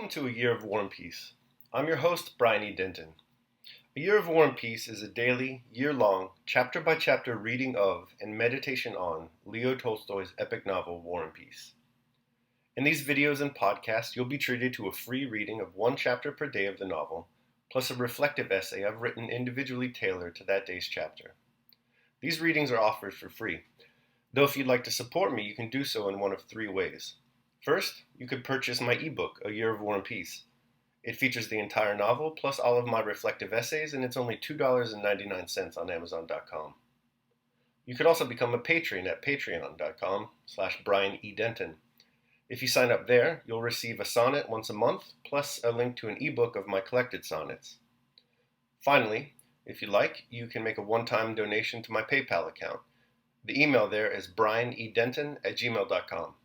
Welcome to A Year of War and Peace. I'm your host, Brian E. Denton. A Year of War and Peace is a daily, year-long, chapter-by-chapter reading of and meditation on Leo Tolstoy's epic novel, War and Peace. In these videos and podcasts, you'll be treated to a free reading of one chapter per day of the novel, plus a reflective essay I've written individually tailored to that day's chapter. These readings are offered for free, though if you'd like to support me, you can do so in one of three ways. First, you could purchase my ebook, A Year of War and Peace. It features the entire novel, plus all of my reflective essays, and it's only $2.99 on Amazon.com. You could also become a patron at patreon.com/Brian E. Denton. If you sign up there, you'll receive a sonnet once a month, plus a link to an ebook of my collected sonnets. Finally, if you like, you can make a one-time donation to my PayPal account. The email there is brianedenton@gmail.com.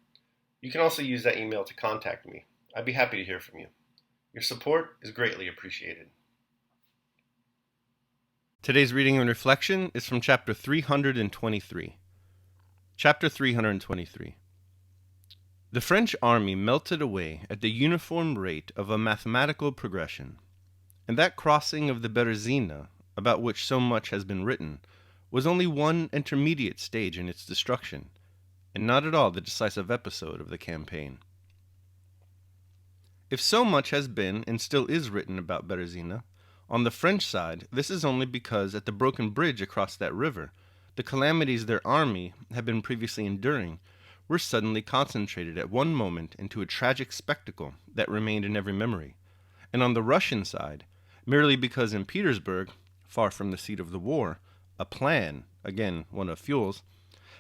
You can also use that email to contact me. I'd be happy to hear from you. Your support is greatly appreciated. Today's reading and reflection is from chapter 323. Chapter 323. The French army melted away at the uniform rate of a mathematical progression, and that crossing of the Berezina, about which so much has been written, was only one intermediate stage in its destruction, and not at all the decisive episode of the campaign. If so much has been and still is written about Berezina, on the French side, this is only because at the broken bridge across that river, the calamities their army had been previously enduring were suddenly concentrated at one moment into a tragic spectacle that remained in every memory, and on the Russian side, merely because in Petersburg, far from the seat of the war, a plan, again one of Fuel's,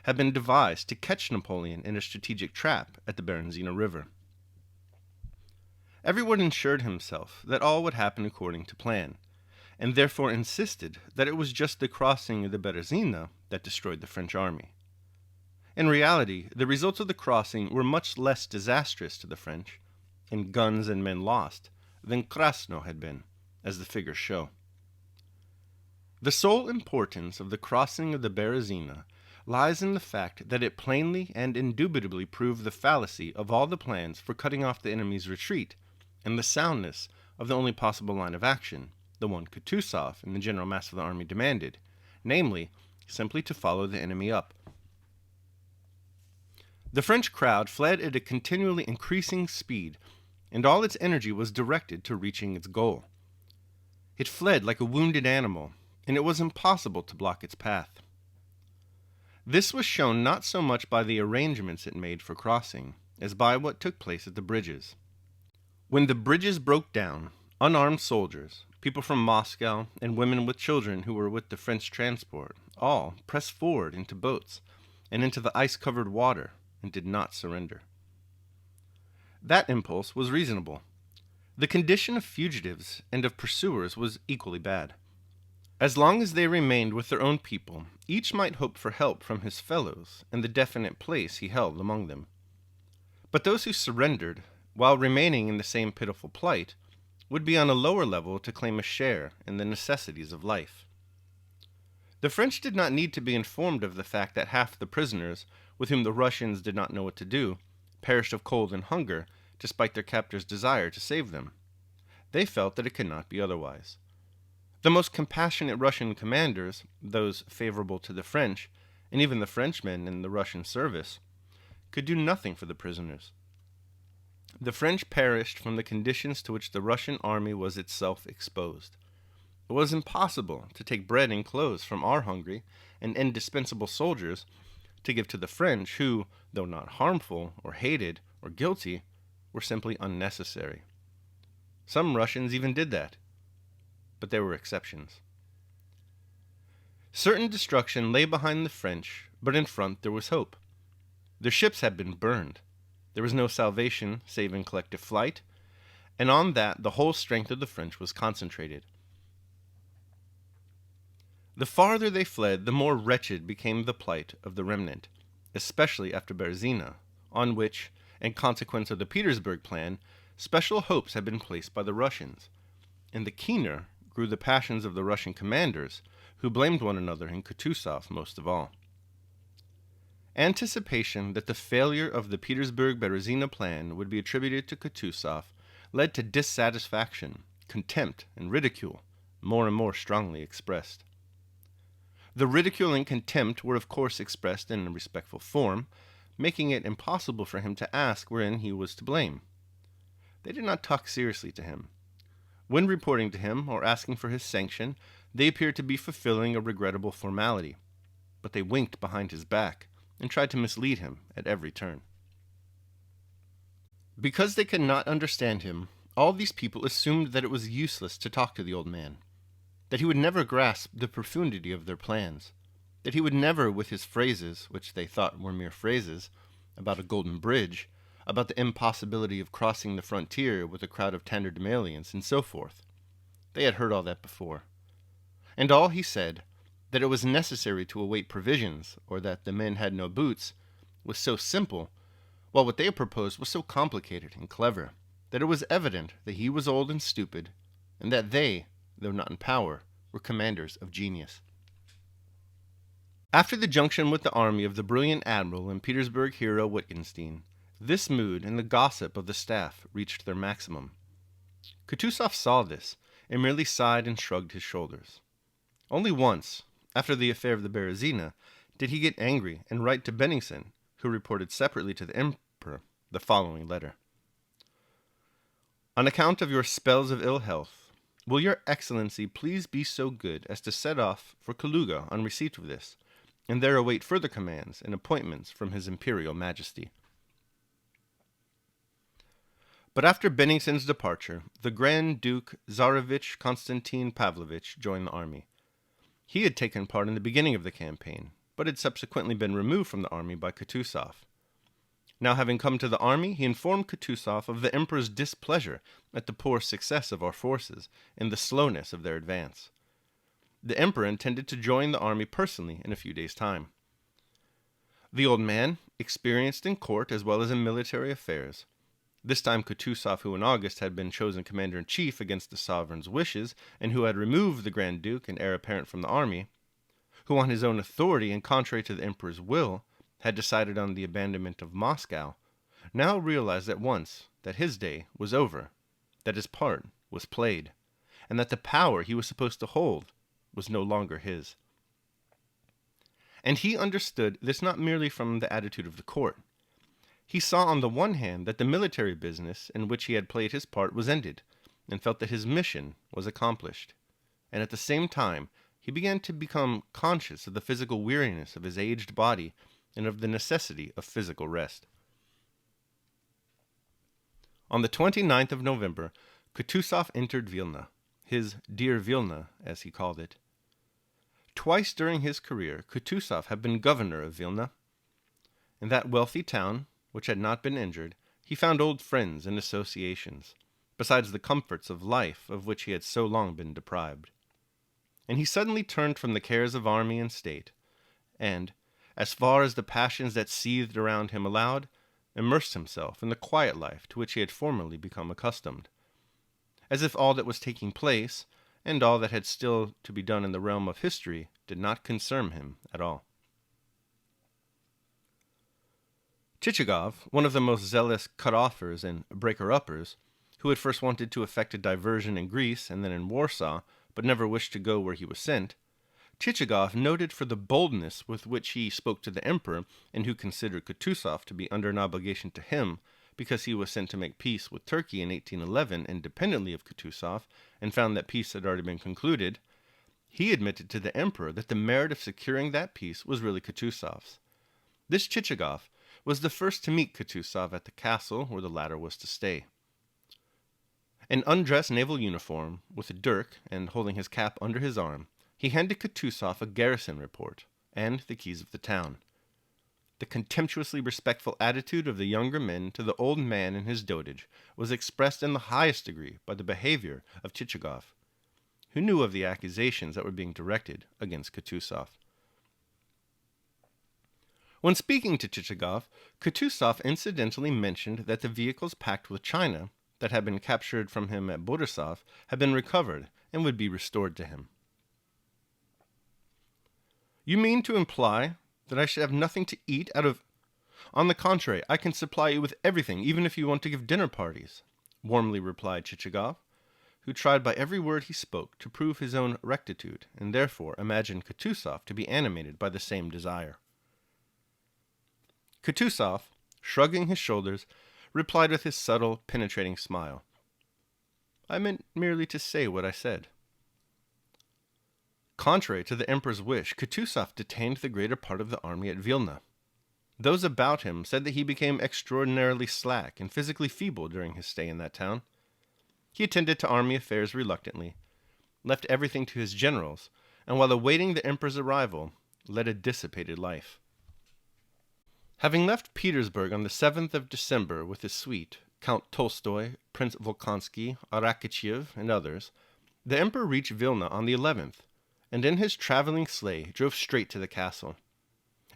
had been devised to catch Napoleon in a strategic trap at the Berezina River. Everyone assured himself that all would happen according to plan, and therefore insisted that it was just the crossing of the Berezina that destroyed the French army. In reality, the results of the crossing were much less disastrous to the French, in guns and men lost, than Krasno had been, as the figures show. The sole importance of the crossing of the Berezina lies in the fact that it plainly and indubitably proved the fallacy of all the plans for cutting off the enemy's retreat, and the soundness of the only possible line of action, the one Kutuzov and the general mass of the army demanded, namely, simply to follow the enemy up. The French crowd fled at a continually increasing speed, and all its energy was directed to reaching its goal. It fled like a wounded animal, and it was impossible to block its path. This was shown not so much by the arrangements it made for crossing, as by what took place at the bridges. When the bridges broke down, unarmed soldiers, people from Moscow, and women with children who were with the French transport, all pressed forward into boats and into the ice-covered water and did not surrender. That impulse was reasonable. The condition of fugitives and of pursuers was equally bad. As long as they remained with their own people, each might hope for help from his fellows and the definite place he held among them. But those who surrendered, while remaining in the same pitiful plight, would be on a lower level to claim a share in the necessities of life. The French did not need to be informed of the fact that half the prisoners, with whom the Russians did not know what to do, perished of cold and hunger, despite their captors' desire to save them. They felt that it could not be otherwise. The most compassionate Russian commanders, those favorable to the French, and even the Frenchmen in the Russian service, could do nothing for the prisoners. The French perished from the conditions to which the Russian army was itself exposed. It was impossible to take bread and clothes from our hungry and indispensable soldiers to give to the French who, though not harmful or hated or guilty, were simply unnecessary. Some Russians even did that, but there were exceptions. Certain destruction lay behind the French, but in front there was hope. Their ships had been burned. There was no salvation save in collective flight, and on that the whole strength of the French was concentrated. The farther they fled, the more wretched became the plight of the remnant, especially after Berezina, on which, in consequence of the Petersburg plan, special hopes had been placed by the Russians, and the keener grew the passions of the Russian commanders, who blamed one another and Kutuzov most of all. Anticipation that the failure of the Petersburg-Berezina plan would be attributed to Kutuzov led to dissatisfaction, contempt, and ridicule, more and more strongly expressed. The ridicule and contempt were of course expressed in a respectful form, making it impossible for him to ask wherein he was to blame. They did not talk seriously to him. When reporting to him or asking for his sanction, they appeared to be fulfilling a regrettable formality, but they winked behind his back and tried to mislead him at every turn. Because they could not understand him, all these people assumed that it was useless to talk to the old man, that he would never grasp the profundity of their plans, that he would never, with his phrases, which they thought were mere phrases, about a golden bridge, about the impossibility of crossing the frontier with a crowd of tatterdemalions, and so forth. They had heard all that before. And all he said, that it was necessary to await provisions, or that the men had no boots, was so simple, while what they proposed was so complicated and clever, that it was evident that he was old and stupid, and that they, though not in power, were commanders of genius. After the junction with the army of the brilliant admiral and Petersburg hero Wittgenstein, this mood and the gossip of the staff reached their maximum. Kutuzov saw this, and merely sighed and shrugged his shoulders. Only once, after the affair of the Berezina, did he get angry and write to Bennigsen, who reported separately to the emperor the following letter. On account of your spells of ill health, will your excellency please be so good as to set off for Kaluga on receipt of this, and there await further commands and appointments from his imperial majesty. But after Bennigsen's departure, the Grand Duke Tsarevich Konstantin Pavlovich joined the army. He had taken part in the beginning of the campaign, but had subsequently been removed from the army by Kutuzov. Now having come to the army, he informed Kutuzov of the emperor's displeasure at the poor success of our forces and the slowness of their advance. The emperor intended to join the army personally in a few days' time. The old man, experienced in court as well as in military affairs, this time Kutuzov, who in August had been chosen commander-in-chief against the sovereign's wishes, and who had removed the Grand Duke and heir apparent from the army, who on his own authority and contrary to the emperor's will had decided on the abandonment of Moscow, now realized at once that his day was over, that his part was played, and that the power he was supposed to hold was no longer his. And he understood this not merely from the attitude of the court. He saw on the one hand that the military business in which he had played his part was ended, and felt that his mission was accomplished. And at the same time, he began to become conscious of the physical weariness of his aged body and of the necessity of physical rest. On the 29th of November, Kutuzov entered Vilna, his dear Vilna, as he called it. Twice during his career, Kutuzov had been governor of Vilna. In that wealthy town, which had not been injured, he found old friends and associations, besides the comforts of life of which he had so long been deprived. And he suddenly turned from the cares of army and state, and, as far as the passions that seethed around him allowed, immersed himself in the quiet life to which he had formerly become accustomed, as if all that was taking place, and all that had still to be done in the realm of history, did not concern him at all. Chichagov, one of the most zealous cut-offers and breaker-uppers, who had first wanted to effect a diversion in Greece and then in Warsaw, but never wished to go where he was sent, Chichagov, noted for the boldness with which he spoke to the emperor, and who considered Kutuzov to be under an obligation to him, because he was sent to make peace with Turkey in 1811 independently of Kutuzov, and found that peace had already been concluded, he admitted to the emperor that the merit of securing that peace was really Kutuzov's. This Chichagov was the first to meet Kutuzov at the castle where the latter was to stay. In undress naval uniform, with a dirk, and holding his cap under his arm, he handed Kutuzov a garrison report and the keys of the town. The contemptuously respectful attitude of the younger men to the old man in his dotage was expressed in the highest degree by the behavior of Chichagov, who knew of the accusations that were being directed against Kutuzov. When speaking to Chichagov, Kutuzov incidentally mentioned that the vehicles packed with china that had been captured from him at Borisov had been recovered and would be restored to him. "You mean to imply that I should have nothing to eat out of... On the contrary, I can supply you with everything, even if you want to give dinner parties. warmly replied Chichagov, who tried by every word he spoke to prove his own rectitude, and therefore imagined Kutuzov to be animated by the same desire. Kutuzov, shrugging his shoulders, replied with his subtle, penetrating smile. I meant merely to say what I said. Contrary to the emperor's wish, Kutuzov detained the greater part of the army at Vilna. Those about him said that he became extraordinarily slack and physically feeble during his stay in that town. He attended to army affairs reluctantly, left everything to his generals, and while awaiting the emperor's arrival, led a dissipated life. Having left Petersburg on the 7th of December with his suite, Count Tolstoy, Prince Volkonsky, Arakcheyev, and others, the emperor reached Vilna on the 11th, and in his traveling sleigh drove straight to the castle.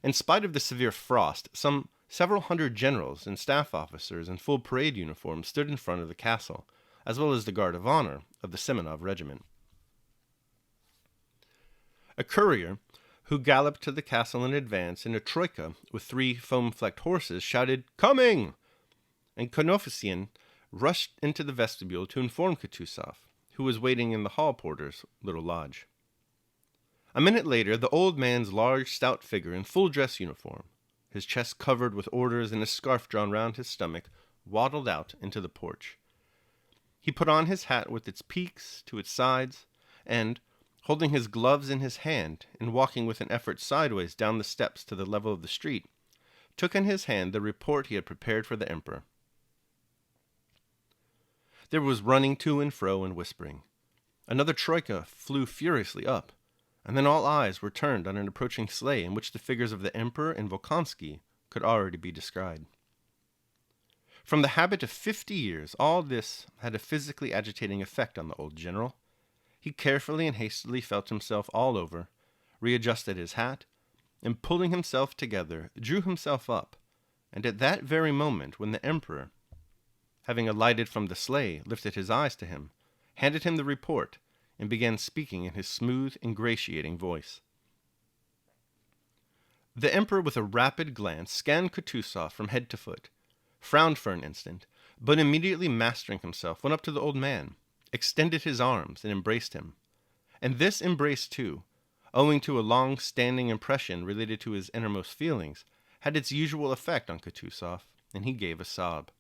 In spite of the severe frost, several hundred generals and staff officers in full parade uniform stood in front of the castle, as well as the guard of honor of the Semenov regiment. A courier, who galloped to the castle in advance in a troika with 3 foam-flecked horses, shouted, "Coming!" And Konofisian rushed into the vestibule to inform Kutuzov, who was waiting in the hall porter's little lodge. A minute later, the old man's large, stout figure in full dress uniform, his chest covered with orders and a scarf drawn round his stomach, waddled out into the porch. He put on his hat with its peaks to its sides, and, holding his gloves in his hand and walking with an effort sideways down the steps to the level of the street, took in his hand the report he had prepared for the emperor. There was running to and fro and whispering. Another troika flew furiously up, and then all eyes were turned on an approaching sleigh in which the figures of the emperor and Volkonsky could already be descried. From the habit of 50 years, all this had a physically agitating effect on the old general. He carefully and hastily felt himself all over, readjusted his hat, and pulling himself together, drew himself up, and at that very moment when the emperor, having alighted from the sleigh, lifted his eyes to him, handed him the report, and began speaking in his smooth, ingratiating voice. The emperor, with a rapid glance, scanned Kutuzov from head to foot, frowned for an instant, but immediately mastering himself, went up to the old man, extended his arms, and embraced him. And this embrace, too, owing to a long-standing impression related to his innermost feelings, had its usual effect on Kutuzov, and he gave a sob.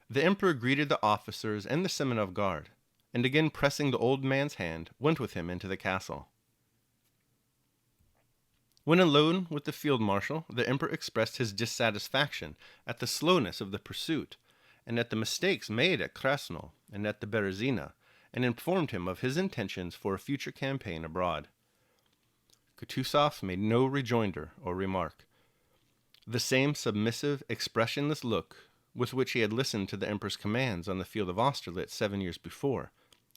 The emperor greeted the officers and the Semenov guard, and again pressing the old man's hand, went with him into the castle. When alone with the field marshal, the emperor expressed his dissatisfaction at the slowness of the pursuit, and at the mistakes made at Krasno and at the Berezina, and informed him of his intentions for a future campaign abroad. Kutuzov made no rejoinder or remark. The same submissive, expressionless look with which he had listened to the emperor's commands on the field of Austerlitz 7 years before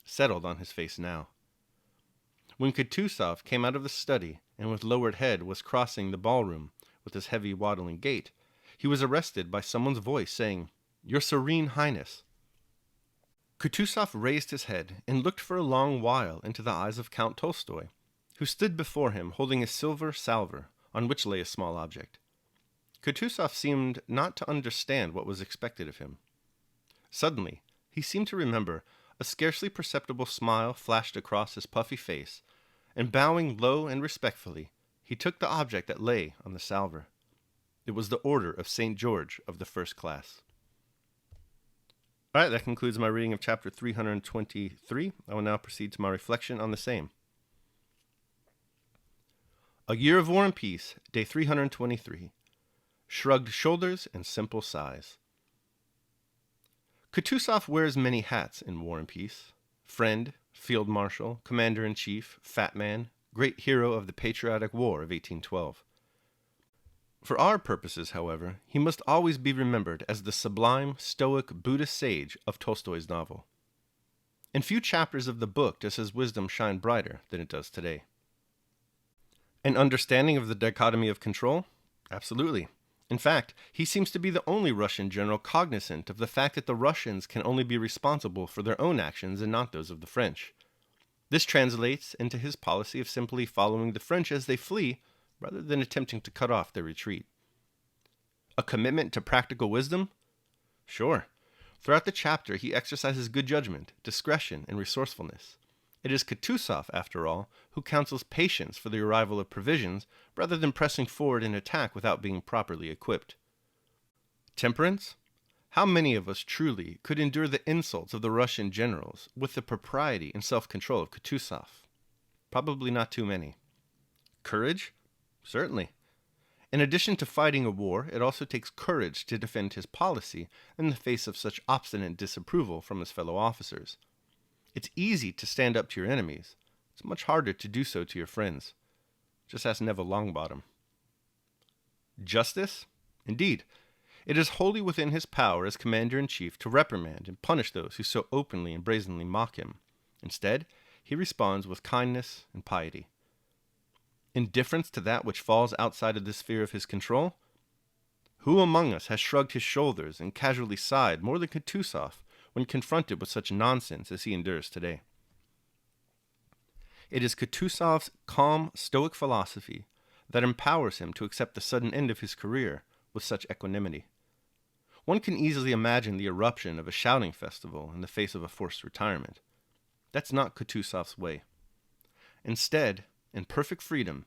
settled on his face now. When Kutuzov came out of the study and with lowered head was crossing the ballroom with his heavy waddling gait, he was arrested by someone's voice saying, "Your Serene Highness." Kutuzov raised his head and looked for a long while into the eyes of Count Tolstoy, who stood before him holding a silver salver on which lay a small object. Kutuzov seemed not to understand what was expected of him. Suddenly, he seemed to remember. A scarcely perceptible smile flashed across his puffy face, and bowing low and respectfully, he took the object that lay on the salver. It was the Order of St. George of the First Class. All right, that concludes my reading of chapter 323. I will now proceed to my reflection on the same. A Year of War and Peace, day 323. Shrugged shoulders and simple sighs. Kutuzov wears many hats in War and Peace. Friend, Field Marshal, Commander-in-Chief, Fat Man, great hero of the patriotic war of 1812. For our purposes, however, he must always be remembered as the sublime, stoic Buddhist sage of Tolstoy's novel. In few chapters of the book does his wisdom shine brighter than it does today. An understanding of the dichotomy of control? Absolutely. In fact, he seems to be the only Russian general cognizant of the fact that the Russians can only be responsible for their own actions and not those of the French. This translates into his policy of simply following the French as they flee, rather than attempting to cut off their retreat. A commitment to practical wisdom? Sure. Throughout the chapter, he exercises good judgment, discretion, and resourcefulness. It is Kutuzov, after all, who counsels patience for the arrival of provisions rather than pressing forward an attack without being properly equipped. Temperance? How many of us truly could endure the insults of the Russian generals with the propriety and self-control of Kutuzov? Probably not too many. Courage? Certainly. In addition to fighting a war, it also takes courage to defend his policy in the face of such obstinate disapproval from his fellow officers. It's easy to stand up to your enemies. It's much harder to do so to your friends. Just ask Neville Longbottom. Justice? Indeed. It is wholly within his power as commander-in-chief to reprimand and punish those who so openly and brazenly mock him. Instead, he responds with kindness and piety. Indifference to that which falls outside of the sphere of his control? Who among us has shrugged his shoulders and casually sighed more than Kutuzov when confronted with such nonsense as he endures today? It is Kutuzov's calm, stoic philosophy that empowers him to accept the sudden end of his career with such equanimity. One can easily imagine the eruption of a shouting festival in the face of a forced retirement. That's not Kutuzov's way. Instead, in perfect freedom,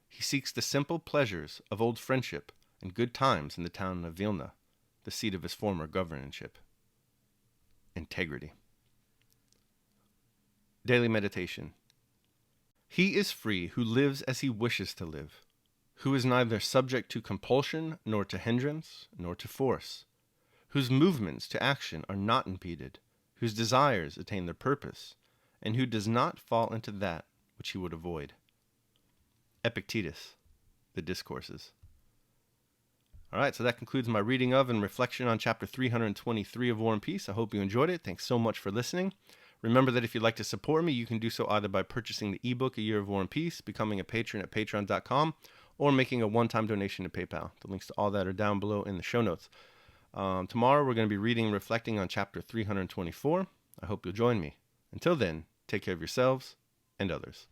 he seeks the simple pleasures of old friendship and good times in the town of Vilna, the seat of his former governorship. Integrity. Daily meditation. He is free who lives as he wishes to live, who is neither subject to compulsion, nor to hindrance, nor to force, whose movements to action are not impeded, whose desires attain their purpose, and who does not fall into that which he would avoid. Epictetus, The Discourses. All right, so that concludes my reading of and reflection on chapter 323 of War and Peace. I hope you enjoyed it. Thanks so much for listening. Remember that if you'd like to support me, you can do so either by purchasing the ebook, A Year of War and Peace, becoming a patron at patreon.com, or making a one-time donation to PayPal. The links to all that are down below in the show notes. Tomorrow, we're going to be reading and reflecting on chapter 324. I hope you'll join me. Until then, take care of yourselves and others.